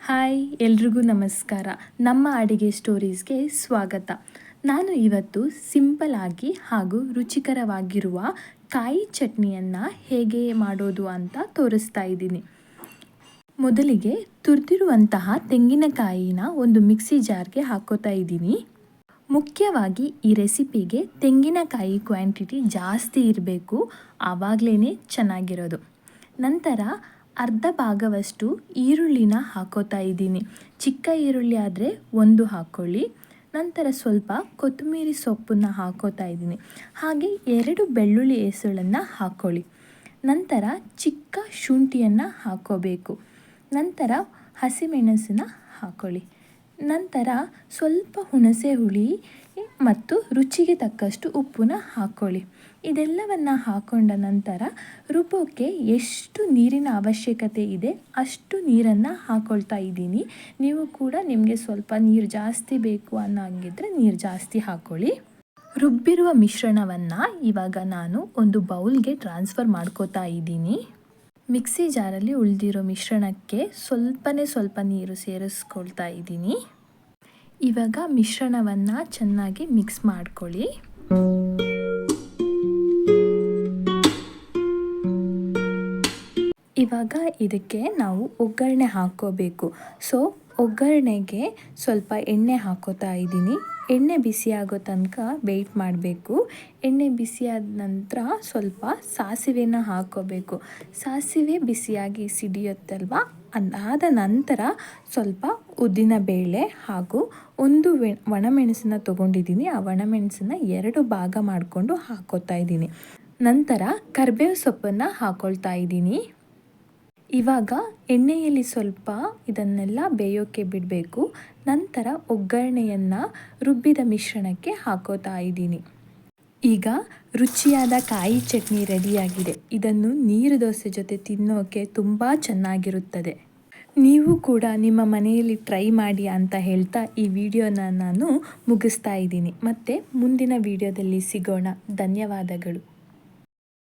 Hi ಎಲ್ರಿಗೂ ನಮಸ್ಕಾರ. ನಮ್ಮ ಅಡಿಗೆ ಸ್ಟೋರೀಸ್ಗೆ ಸ್ವಾಗತ. ನಾನು ಇವತ್ತು ಸಿಂಪಲ್ ಆಗಿ ಹಾಗೂ ರುಚಿಕರವಾಗಿರುವ ಕಾಯಿ ಚಟ್ನಿಯನ್ನು ಹೇಗೆ ಮಾಡೋದು ಅಂತ ತೋರಿಸ್ತಾ ಇದ್ದೀನಿ. ಮೊದಲಿಗೆ ತುರಿದಿರುವಂತಹ ತೆಂಗಿನಕಾಯಿನ ಒಂದು ಮಿಕ್ಸಿ ಜಾರ್ಗೆ ಹಾಕೋತಾ ಇದ್ದೀನಿ. ಮುಖ್ಯವಾಗಿ ಈ ರೆಸಿಪಿಗೆ ತೆಂಗಿನಕಾಯಿ ಕ್ವಾಂಟಿಟಿ ಜಾಸ್ತಿ ಇರಬೇಕು, ಆವಾಗಲೇ ಚೆನ್ನಾಗಿರೋದು. ನಂತರ ಅರ್ಧ ಭಾಗವಷ್ಟು ಈರುಳ್ಳಿನ ಹಾಕೋತಾ ಇದ್ದೀನಿ. ಚಿಕ್ಕ ಈರುಳ್ಳಿ ಆದರೆ ಒಂದು ಹಾಕ್ಕೊಳ್ಳಿ. ನಂತರ ಸ್ವಲ್ಪ ಕೊತ್ತಂಬರಿ ಸೊಪ್ಪನ್ನು ಹಾಕೋತಾ ಇದ್ದೀನಿ. ಹಾಗೆ 2 ಬೆಳ್ಳುಳ್ಳಿ ಎಸಳನ್ನು ಹಾಕ್ಕೊಳ್ಳಿ. ನಂತರ ಚಿಕ್ಕ ಶುಂಠಿಯನ್ನು ಹಾಕ್ಕೋಬೇಕು. ನಂತರ ಹಸಿಮೆಣಸನ್ನ ಹಾಕ್ಕೊಳ್ಳಿ. ನಂತರ ಸ್ವಲ್ಪ ಹುಣಸೆ ಹುಳಿ ಮತ್ತು ರುಚಿಗೆ ತಕ್ಕಷ್ಟು ಉಪ್ಪನ್ನ ಹಾಕ್ಕೊಳ್ಳಿ. ಇದೆಲ್ಲವನ್ನು ಹಾಕ್ಕೊಂಡ ನಂತರ ರುಬ್ಬೋಕ್ಕೆ ಎಷ್ಟು ನೀರಿನ ಅವಶ್ಯಕತೆ ಇದೆ ಅಷ್ಟು ನೀರನ್ನು ಹಾಕ್ಕೊಳ್ತಾ ಇದ್ದೀನಿ. ನೀವು ಕೂಡ ನಿಮಗೆ ಸ್ವಲ್ಪ ನೀರು ಜಾಸ್ತಿ ಬೇಕು ಅನ್ನೋ ಹಂಗಿದ್ರೆ ನೀರು ಜಾಸ್ತಿ ಹಾಕ್ಕೊಳ್ಳಿ. ರುಬ್ಬಿರುವ ಮಿಶ್ರಣವನ್ನು ಇವಾಗ ನಾನು ಒಂದು ಬೌಲ್ಗೆ ಟ್ರಾನ್ಸ್ಫರ್ ಮಾಡ್ಕೋತಾ ಇದ್ದೀನಿ. ಮಿಕ್ಸಿ ಜಾರಲ್ಲಿ ಉಳಿದಿರೋ ಮಿಶ್ರಣಕ್ಕೆ ಸ್ವಲ್ಪ ನೀರು ಸೇರಿಸ್ಕೊಳ್ತಾ ಇದ್ದೀನಿ. ಇವಾಗ ಮಿಶ್ರಣವನ್ನು ಚೆನ್ನಾಗಿ ಮಿಕ್ಸ್ ಮಾಡ್ಕೊಳ್ಳಿ. ಇವಾಗ ಇದಕ್ಕೆ ನಾವು ಒಗ್ಗರಣೆ ಹಾಕ್ಕೋಬೇಕು. ಒಗ್ಗರಣೆಗೆ ಸ್ವಲ್ಪ ಎಣ್ಣೆ ಹಾಕೋತಾ ಇದ್ದೀನಿ. ಎಣ್ಣೆ ಬಿಸಿ ಆಗೋ ತನಕ ವೆಯ್ಟ್ ಮಾಡಬೇಕು. ಎಣ್ಣೆ ಬಿಸಿಯಾದ ನಂತರ ಸ್ವಲ್ಪ ಸಾಸಿವೆನ ಹಾಕ್ಕೋಬೇಕು. ಸಾಸಿವೆ ಬಿಸಿಯಾಗಿ ಸಿಡಿಯುತ್ತಲ್ವ, ಅದಾದ ನಂತರ ಸ್ವಲ್ಪ ಉದ್ದಿನಬೇಳೆ ಹಾಗೂ ಒಂದು ಒಣಮೆಣಸನ್ನ ತೊಗೊಂಡಿದ್ದೀನಿ. ಆ ಒಣಮೆಣಸನ್ನ 2 ಭಾಗ ಮಾಡಿಕೊಂಡು ಹಾಕ್ಕೋತಾ ಇದ್ದೀನಿ. ನಂತರ ಕರಿಬೇವು ಸೊಪ್ಪನ್ನು ಹಾಕ್ಕೊಳ್ತಾ ಇದ್ದೀನಿ. ಇವಾಗ ಎಣ್ಣೆಯಲ್ಲಿ ಸ್ವಲ್ಪ ಇದನ್ನೆಲ್ಲ ಬೇಯೋಕ್ಕೆ ಬಿಡಬೇಕು. ನಂತರ ಒಗ್ಗರಣೆಯನ್ನು ರುಬ್ಬಿದ ಮಿಶ್ರಣಕ್ಕೆ ಹಾಕೋತಾ ಇದ್ದೀನಿ. ಈಗ ರುಚಿಯಾದ ಕಾಯಿ ಚಟ್ನಿ ರೆಡಿಯಾಗಿದೆ. ಇದನ್ನು ನೀರು ದೋಸೆ ಜೊತೆ ತಿನ್ನೋಕ್ಕೆ ತುಂಬ ಚೆನ್ನಾಗಿರುತ್ತದೆ. ನೀವು ಕೂಡ ನಿಮ್ಮ ಮನೆಯಲ್ಲಿ ಟ್ರೈ ಮಾಡಿ ಅಂತ ಹೇಳ್ತಾ ಈ ವಿಡಿಯೋನ ನಾನು ಮುಗಿಸ್ತಾ ಇದ್ದೀನಿ. ಮತ್ತೆ ಮುಂದಿನ ವಿಡಿಯೋದಲ್ಲಿ ಸಿಗೋಣ. ಧನ್ಯವಾದಗಳು.